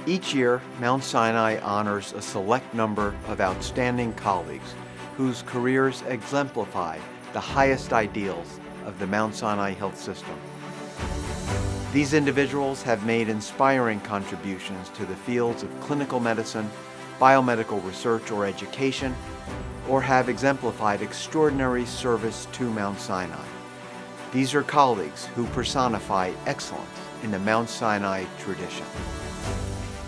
Each year, Mount Sinai honors a select number of outstanding colleagues whose careers exemplify the highest ideals of the Mount Sinai health system. These individuals have made inspiring contributions to the fields of clinical medicine, biomedical research or education, or have exemplified extraordinary service to Mount Sinai. These are colleagues who personify excellence in the Mount Sinai tradition.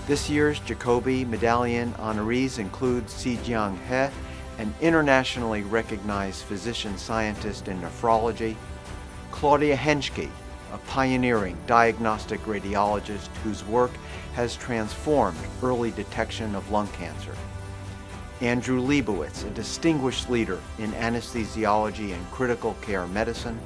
This year's Jacobi Medallion honorees include Cijiang He, an internationally recognized physician-scientist in nephrology, Claudia Henschke, a pioneering diagnostic radiologist whose work has transformed early detection of lung cancer, Andrew Leibowitz, a distinguished leader in anesthesiology and critical care medicine,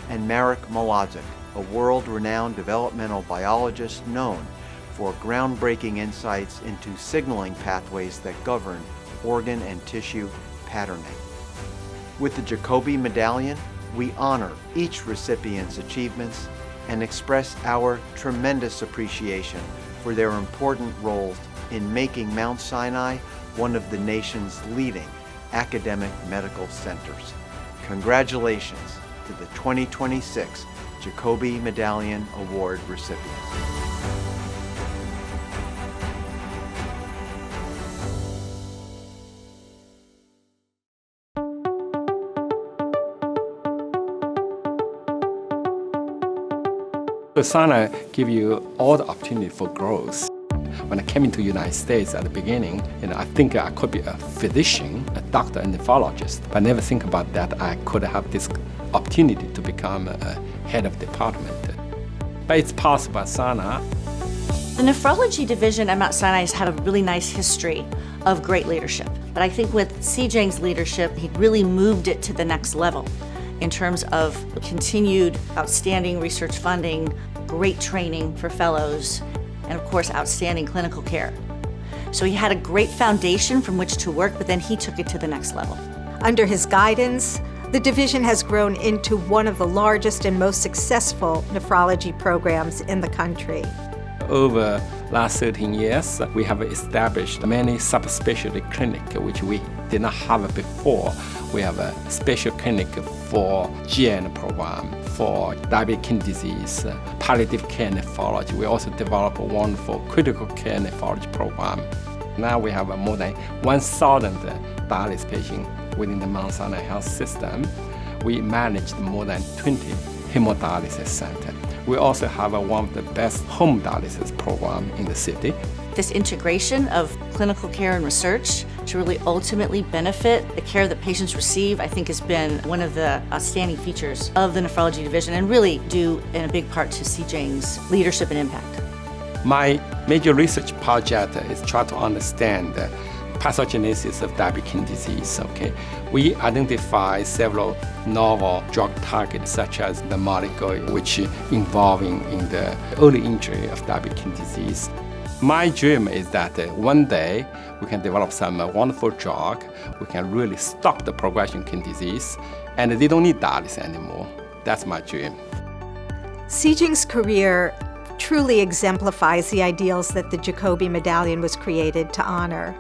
and Marek Mlodzik, a world-renowned developmental biologist known for groundbreaking insights into signaling pathways that govern organ and tissue patterning. With the Jacobi Medallion, we honor each recipient's achievements and express our tremendous appreciation for their important roles in making Mount Sinai one of the nation's leading academic medical centers. Congratulations to the 2026 Jacobi Medallion Award recipients. Sinai give you all the opportunity for growth. When I came into the United States at the beginning, I think I could be a physician, a doctor, a nephrologist, but I never think about that I could have this opportunity to become a head of department. But it's possible at Sinai. The nephrology division at Mount Sinai has had a really nice history of great leadership. But I think with Cijiang's leadership, he really moved it to the next level in terms of continued outstanding research funding, great training for fellows, and of course, outstanding clinical care. So he had a great foundation from which to work, but then he took it to the next level. Under his guidance, the division has grown into one of the largest and most successful nephrology programs in the country. Over last 13 years, we have established many subspecialty clinics, which we did not have before. We have a special clinic for GN program, for diabetic kidney disease, palliative care nephrology. We also developed a wonderful critical care nephrology program. Now we have more than 1,000 dialysis patients within the Mount Sinai health system. We managed more than 20 hemodialysis centers. We also have one of the best home dialysis program in the city. This integration of clinical care and research to really ultimately benefit the care that patients receive, I think has been one of the outstanding features of the nephrology division and really due in a big part to Cijiang's leadership and impact. My major research project is try to understand the pathogenesis of diabetic kidney disease. We identify several novel drug targets such as the molecule which involving in the early injury of diabetic kidney disease. My dream is that one day we can develop some wonderful drug. We can really stop the progression of kidney disease, and they don't need dialysis anymore. That's my dream. Cijiang's career truly exemplifies the ideals that the Jacobi Medallion was created to honor: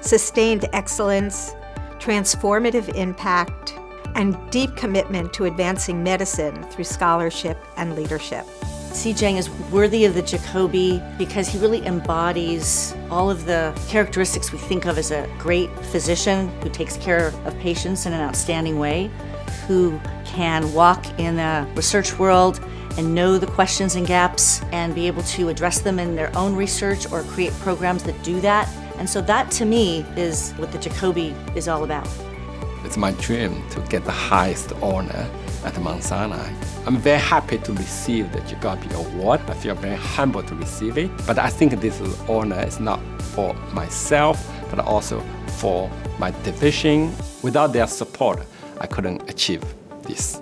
sustained excellence, transformative impact, and deep commitment to advancing medicine through scholarship and leadership. Cijiang is worthy of the Jacobi because he really embodies all of the characteristics we think of as a great physician who takes care of patients in an outstanding way, who can walk in the research world and know the questions and gaps and be able to address them in their own research or create programs that do that. And so that, to me, is what the Jacobi is all about. It's my dream to get the highest honor at Mount Sinai. I'm very happy to receive the Jacobi Award. I feel very humble to receive it. But I think this honor is not for myself, but also for my division. Without their support, I couldn't achieve this.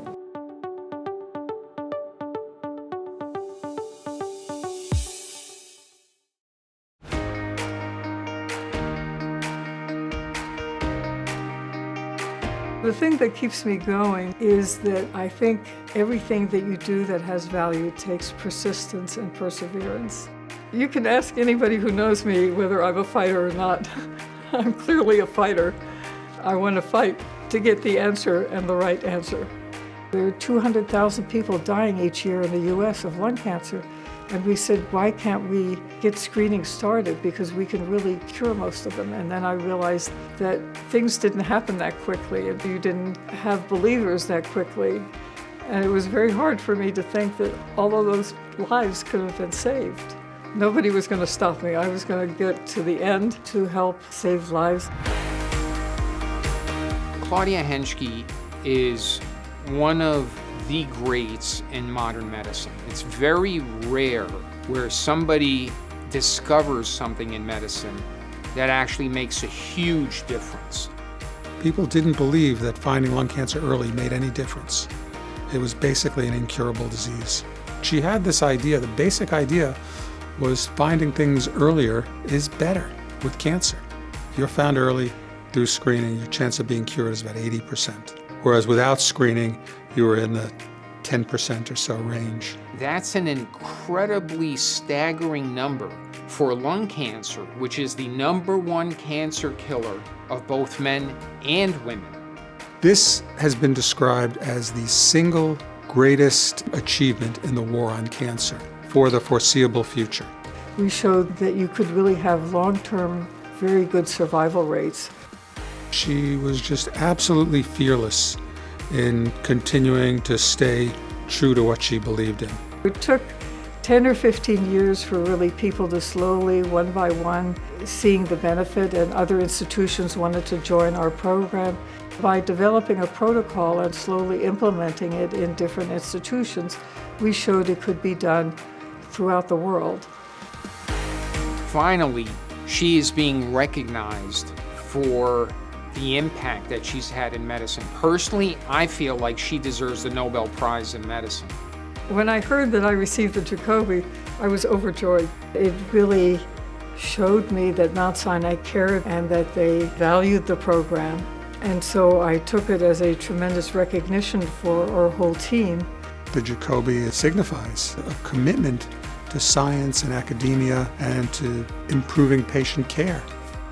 The thing that keeps me going is that I think everything that you do that has value takes persistence and perseverance. You can ask anybody who knows me whether I'm a fighter or not. I'm clearly a fighter. I want to fight to get the answer and the right answer. There are 200,000 people dying each year in the US of lung cancer. And we said, why can't we get screening started? Because we can really cure most of them. And then I realized that things didn't happen that quickly, and you didn't have believers that quickly. And it was very hard for me to think that all of those lives could have been saved. Nobody was going to stop me. I was going to get to the end to help save lives. Claudia Henschke is one of the greats in modern medicine. It's very rare where somebody discovers something in medicine that actually makes a huge difference. People didn't believe that finding lung cancer early made any difference. It was basically an incurable disease. She had this idea, the basic idea was finding things earlier is better with cancer. If you're found early through screening, your chance of being cured is about 80%. Whereas without screening, you were in the 10% or so range. That's an incredibly staggering number for lung cancer, which is the #1 cancer killer of both men and women. This has been described as the single greatest achievement in the war on cancer for the foreseeable future. We showed that you could really have long-term, very good survival rates. She was just absolutely fearless in continuing to stay true to what she believed in. It took 10 or 15 years for really people to slowly, one by one, seeing the benefit, and other institutions wanted to join our program. By developing a protocol and slowly implementing it in different institutions, we showed it could be done throughout the world. Finally, she is being recognized for the impact that she's had in medicine. Personally, I feel like she deserves the Nobel Prize in medicine. When I heard that I received the Jacobi, I was overjoyed. It really showed me that Mount Sinai cared and that they valued the program. And so I took it as a tremendous recognition for our whole team. The Jacobi signifies a commitment to science and academia and to improving patient care.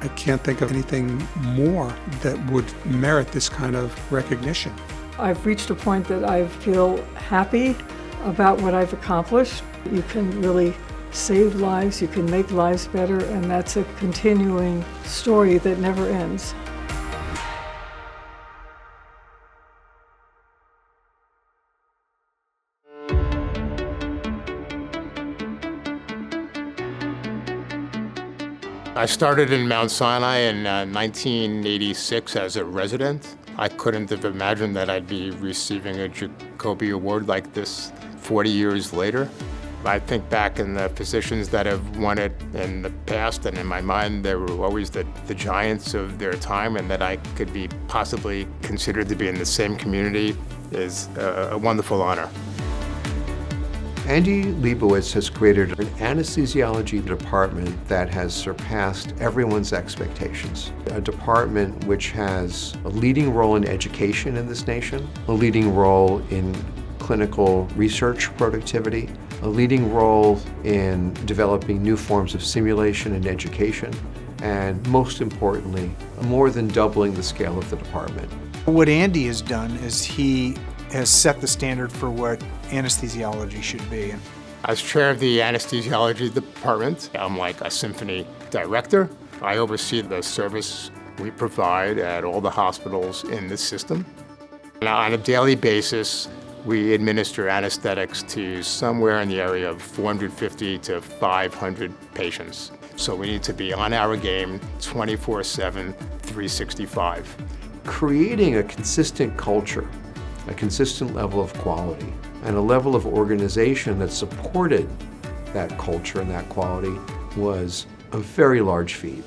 I can't think of anything more that would merit this kind of recognition. I've reached a point that I feel happy about what I've accomplished. You can really save lives, you can make lives better, and that's a continuing story that never ends. I started in Mount Sinai in 1986 as a resident. I couldn't have imagined that I'd be receiving a Jacobi Award like this 40 years later. I think back in the physicians that have won it in the past, and in my mind, they were always the giants of their time, and that I could be possibly considered to be in the same community is a wonderful honor. Andy Leibowitz has created an anesthesiology department that has surpassed everyone's expectations. A department which has a leading role in education in this nation, a leading role in clinical research productivity, a leading role in developing new forms of simulation and education, and most importantly, more than doubling the scale of the department. What Andy has done is he has set the standard for what anesthesiology should be. As chair of the anesthesiology department, I'm like a symphony director. I oversee the service we provide at all the hospitals in this system. Now, on a daily basis, we administer anesthetics to somewhere in the area of 450 to 500 patients. So we need to be on our game 24/7, 365. Creating a consistent culture, a consistent level of quality, and a level of organization that supported that culture and that quality was a very large feat.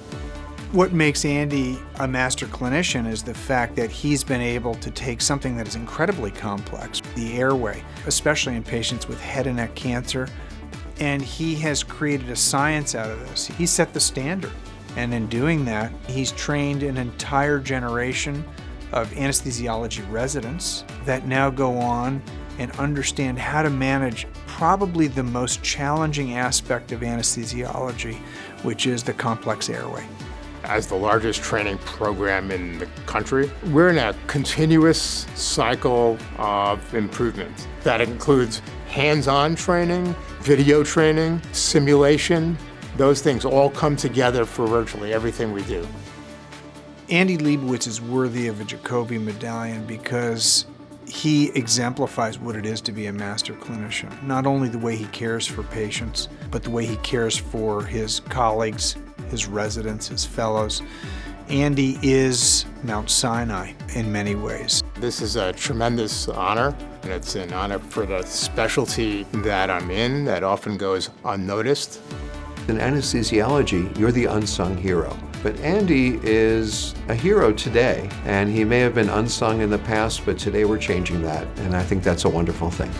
What makes Andy a master clinician is the fact that he's been able to take something that is incredibly complex, the airway, especially in patients with head and neck cancer, and he has created a science out of this. He set the standard, and in doing that, he's trained an entire generation of anesthesiology residents that now go on and understand how to manage probably the most challenging aspect of anesthesiology, which is the complex airway. As the largest training program in the country, we're in a continuous cycle of improvement. That includes hands-on training, video training, simulation. Those things all come together for virtually everything we do. Andy Leibowitz is worthy of a Jacobi medallion because he exemplifies what it is to be a master clinician. Not only the way he cares for patients, but the way he cares for his colleagues, his residents, his fellows. Andy is Mount Sinai in many ways. This is a tremendous honor, and it's an honor for the specialty that I'm in that often goes unnoticed. In anesthesiology, you're the unsung hero. But Andy is a hero today, and he may have been unsung in the past, but today we're changing that, and I think that's a wonderful thing.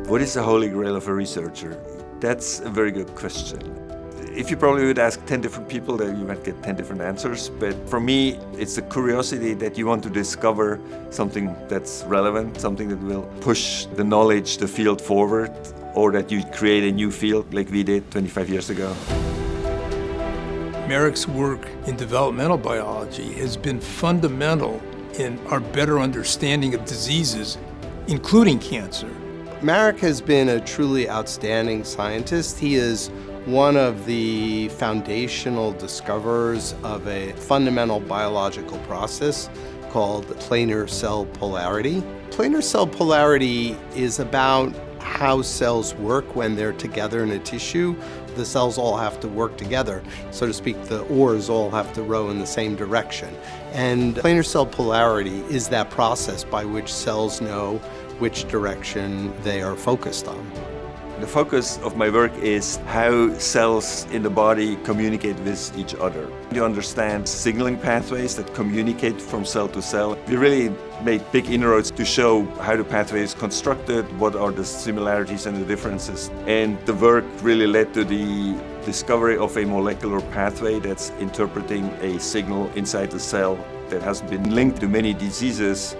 What is the holy grail of a researcher? That's a very good question. If you probably would ask 10 different people, then you might get 10 different answers. But for me, it's the curiosity that you want to discover something that's relevant, something that will push the knowledge, the field forward, or that you create a new field like we did 25 years ago. Marek's work in developmental biology has been fundamental in our better understanding of diseases, including cancer. Marek has been a truly outstanding scientist. He is one of the foundational discoverers of a fundamental biological process called planar cell polarity. Planar cell polarity is about how cells work when they're together in a tissue. The cells all have to work together. So to speak, the oars all have to row in the same direction. And planar cell polarity is that process by which cells know which direction they are focused on. The focus of my work is how cells in the body communicate with each other. You understand signaling pathways that communicate from cell to cell. We really made big inroads to show how the pathway is constructed, what are the similarities and the differences. And the work really led to the discovery of a molecular pathway that's interpreting a signal inside the cell that has been linked to many diseases.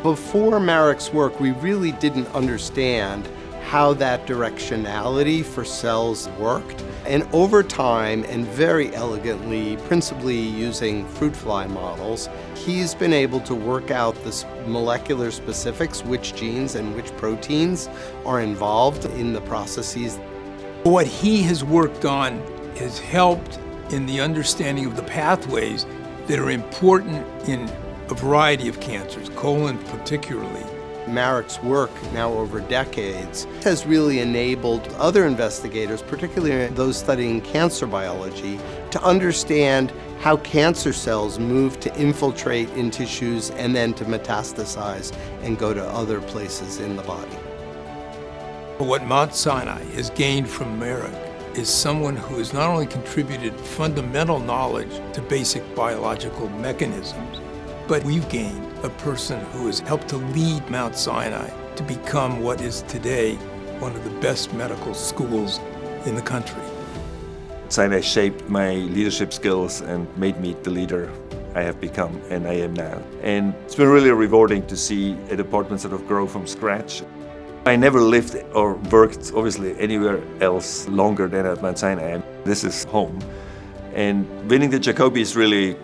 Before Marek's work, we really didn't understand how that directionality for cells worked. And over time, and very elegantly, principally using fruit fly models, he's been able to work out the molecular specifics, which genes and which proteins are involved in the processes. What he has worked on has helped in the understanding of the pathways that are important in a variety of cancers, colon particularly. Marek's work, now over decades, has really enabled other investigators, particularly those studying cancer biology, to understand how cancer cells move to infiltrate in tissues and then to metastasize and go to other places in the body. What Mount Sinai has gained from Marek is someone who has not only contributed fundamental knowledge to basic biological mechanisms, but we've gained a person who has helped to lead Mount Sinai to become what is today one of the best medical schools in the country. Sinai shaped my leadership skills and made me the leader I have become and I am now. And it's been really rewarding to see a department sort of grow from scratch. I never lived or worked, obviously, anywhere else longer than at Mount Sinai. This is home. And winning the Jacobi is really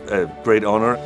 a great honor.